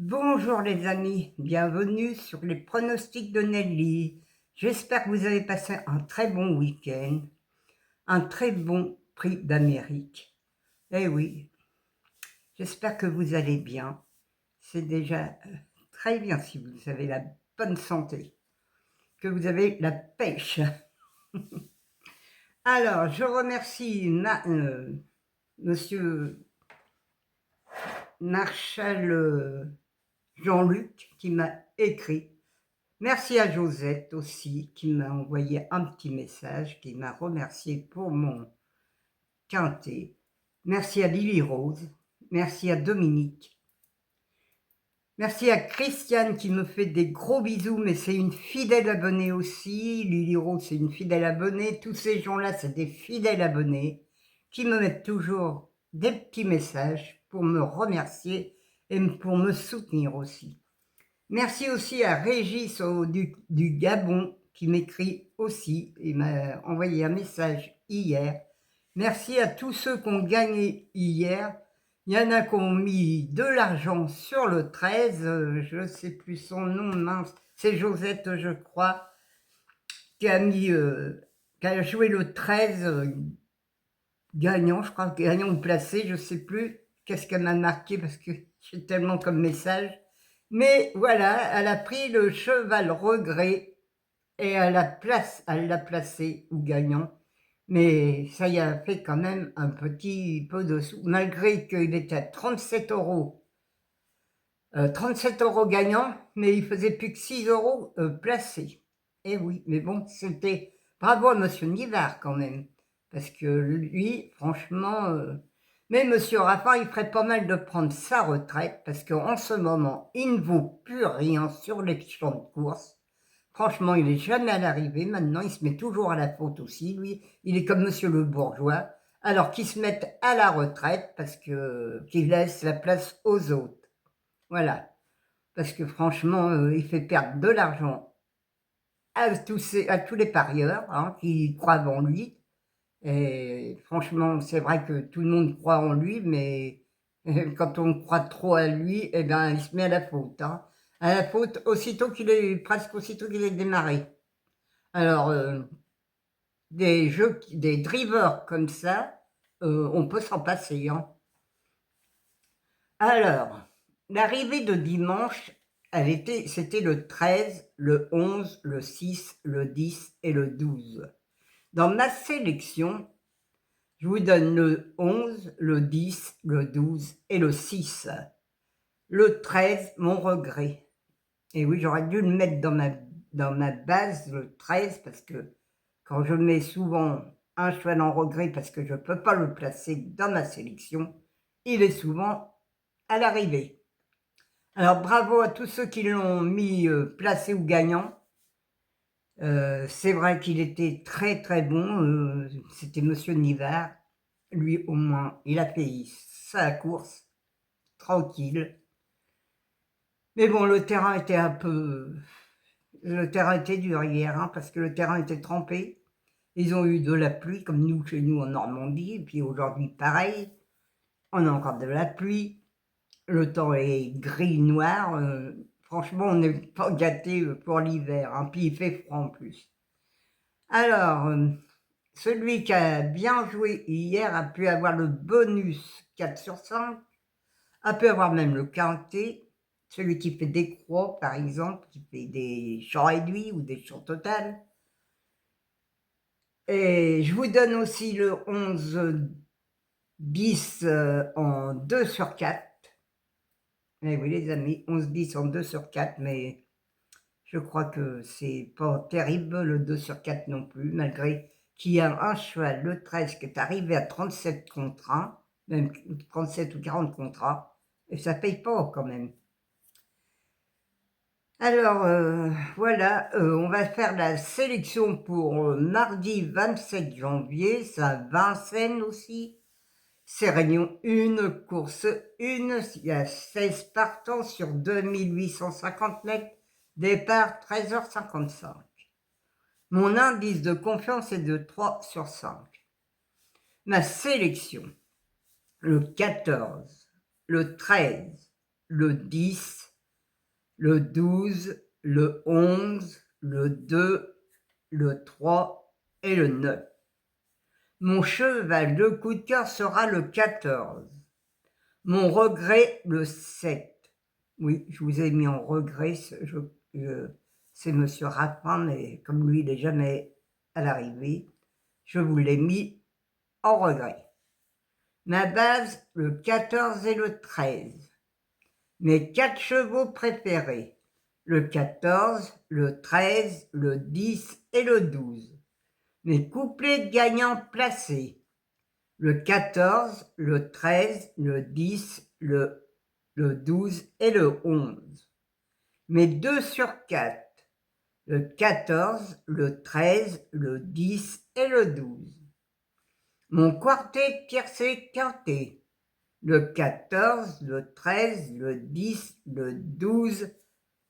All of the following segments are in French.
Bonjour les amis, bienvenue sur les pronostics de Nelly. J'espère que vous avez passé un très bon week-end, un très bon prix d'Amérique. Eh oui, j'espère que vous allez bien. C'est déjà très bien si vous avez la bonne santé, que vous avez la pêche. Alors, je remercie Monsieur Marshall Jean-Luc qui m'a écrit. Merci à Josette aussi qui m'a envoyé un petit message, qui m'a remercié pour mon quintet. Merci à Lily Rose, merci à Dominique, merci à Christiane qui me fait des gros bisous, mais c'est une fidèle abonnée aussi. Lily Rose, c'est une fidèle abonnée. Tous ces gens-là, c'est des fidèles abonnés qui me mettent toujours des petits messages pour me remercier et pour me soutenir aussi. Merci aussi à Régis du Gabon qui m'écrit aussi et m'a envoyé un message hier. Merci à tous ceux qui ont gagné hier. Il y en a qui ont mis de l'argent sur le 13, je ne sais plus son nom, mince, c'est Josette je crois, qui a joué le 13 gagnant, je crois, gagnant ou placé, je ne sais plus qu'est-ce qu'elle m'a marqué parce que j'ai tellement comme message. Mais voilà, elle a pris le cheval regret et elle l'a placé ou gagnant. Mais ça y a fait quand même un petit peu de sous, malgré qu'il était à 37 euros. 37 euros gagnant, mais il faisait plus que 6 euros placés. Et oui, mais bon, c'était bravo à Monsieur Nivard quand même, parce que lui, franchement, mais Monsieur Raffin, il ferait pas mal de prendre sa retraite, parce qu'en ce moment, il ne vaut plus rien sur les champs de course. Franchement, il est jamais à l'arrivée. Maintenant, il se met toujours à la faute aussi. Lui, il est comme Monsieur le Bourgeois, alors qu'il se mette à la retraite parce que qu'il laisse la place aux autres. Voilà, parce que franchement, il fait perdre de l'argent à tous les parieurs hein, qui croient en lui. Et franchement, c'est vrai que tout le monde croit en lui, mais quand on croit trop à lui, eh ben, il se met à la faute. Hein. À la faute presque aussitôt qu'il est démarré. Alors, des drivers comme ça, on peut s'en passer. Hein. Alors, l'arrivée de dimanche, c'était le 13, le 11, le 6, le 10 et le 12. Dans ma sélection, je vous donne le 11, le 10, le 12 et le 6. Le 13, mon regret. Et oui, j'aurais dû le mettre dans ma base, le 13, parce que quand je mets souvent un cheval en regret parce que je ne peux pas le placer dans ma sélection, il est souvent à l'arrivée. Alors bravo à tous ceux qui l'ont mis placé ou gagnant. C'est vrai qu'il était très très bon. C'était Monsieur Nivard. Lui au moins, il a fait sa course tranquille. Mais bon, le terrain était dur hier, hein, parce que le terrain était trempé. Ils ont eu de la pluie, comme nous, chez nous en Normandie. Et puis aujourd'hui, pareil, on a encore de la pluie. Le temps est gris-noir. Franchement, on n'est pas gâté pour l'hiver. Hein, puis il fait froid en plus. Alors, celui qui a bien joué hier a pu avoir le bonus 4 sur 5, a pu avoir même le quintet. Celui qui fait des croix, par exemple, qui fait des champs réduits ou des champs totales. Et je vous donne aussi le 11 bis en 2 sur 4. Eh oui, les amis, 11 bis en 2 sur 4, mais je crois que c'est pas terrible le 2 sur 4 non plus, malgré qu'il y a un cheval, le 13, qui est arrivé à 37 contre 1, même 37 ou 40 contre 1, et ça paye pas quand même. Alors, voilà, on va faire la sélection pour mardi 27 janvier, c'est à Vincennes aussi. C'est Réunion 1, course 1, il y a 16 partants sur 2850 mètres, départ 13h55. Mon indice de confiance est de 3 sur 5. Ma sélection, le 14, le 13, le 10, le 12, le 11, le 2, le 3 et le 9. Mon cheval de coup de cœur sera le 14. Mon regret, le 7. Oui, je vous ai mis en regret, c'est Monsieur Raffin, mais comme lui, il n'est jamais à l'arrivée, je vous l'ai mis en regret. Ma base, le 14 et le 13. Mes 4 chevaux préférés, le 14, le 13, le 10 et le 12. Mes couplets gagnants placés, le 14, le 13, le 10, le 12 et le 11. Mes 2 sur 4, le 14, le 13, le 10 et le 12. Mon quartet tiercé quintet, le 14, le 13, le 10, le 12,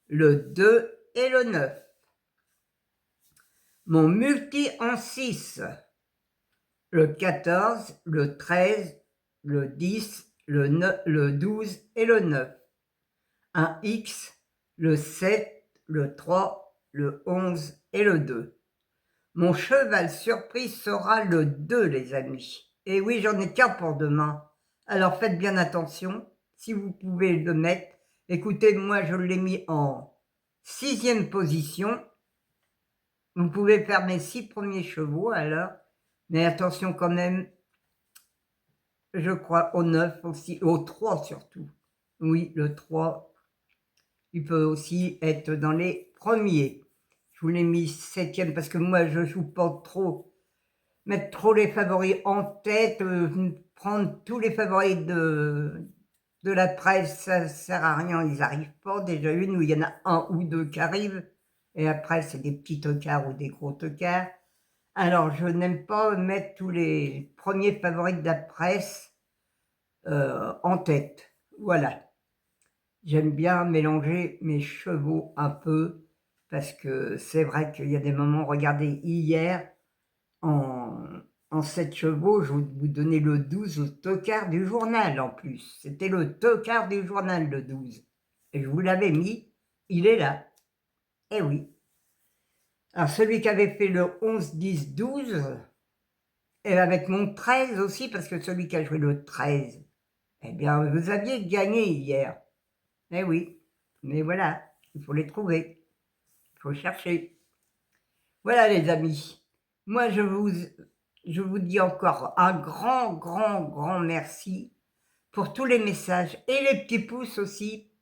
le 2 et le 9. Mon multi en 6, le 14, le 13, le 10, le 12 et le 9. Un X, le 7, le 3, le 11 et le 2. Mon cheval surprise sera le 2, les amis. Et oui, j'en ai qu'un pour demain. Alors faites bien attention, si vous pouvez le mettre. Écoutez, moi je l'ai mis en 6e position. Vous pouvez faire mes 6 premiers chevaux alors. Mais attention quand même, je crois au 9 aussi, au 3 surtout. Oui, le 3, il peut aussi être dans les premiers. Je vous l'ai mis 7e parce que moi je joue pas trop. Mettre trop les favoris en tête, prendre tous les favoris de la presse, ça sert à rien, ils n'arrivent pas. Déjà une où il y en a un ou deux qui arrivent, et après c'est des petits tocards ou des gros tocards. Alors je n'aime pas mettre tous les premiers favoris de la presse en tête. Voilà. J'aime bien mélanger mes chevaux un peu, parce que c'est vrai qu'il y a des moments, regardez, hier, en 7 chevaux, je vous donnais le 12 au tocard du journal en plus. C'était le tocard du journal, le 12. Et je vous l'avais mis, il est là. Eh oui. Alors celui qui avait fait le 11, 10, 12, et avec mon 13 aussi, parce que celui qui a joué le 13, eh bien, vous aviez gagné hier. Eh oui. Mais voilà, il faut les trouver. Il faut chercher. Voilà les amis. Moi, je vous dis encore un grand merci pour tous les messages et les petits pouces aussi,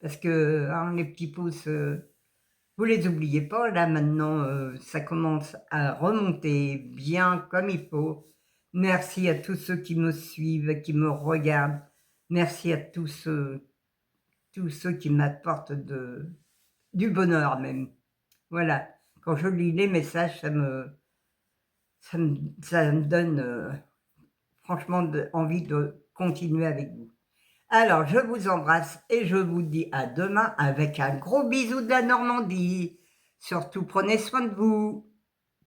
parce que les petits pouces, vous les oubliez pas, là maintenant, ça commence à remonter bien comme il faut. Merci à tous ceux qui me suivent, qui me regardent. Merci à tous ceux qui m'apportent du bonheur même. Voilà, quand je lis les messages, ça me donne franchement envie de continuer avec vous. Alors, je vous embrasse et je vous dis à demain avec un gros bisou de la Normandie. Surtout, prenez soin de vous.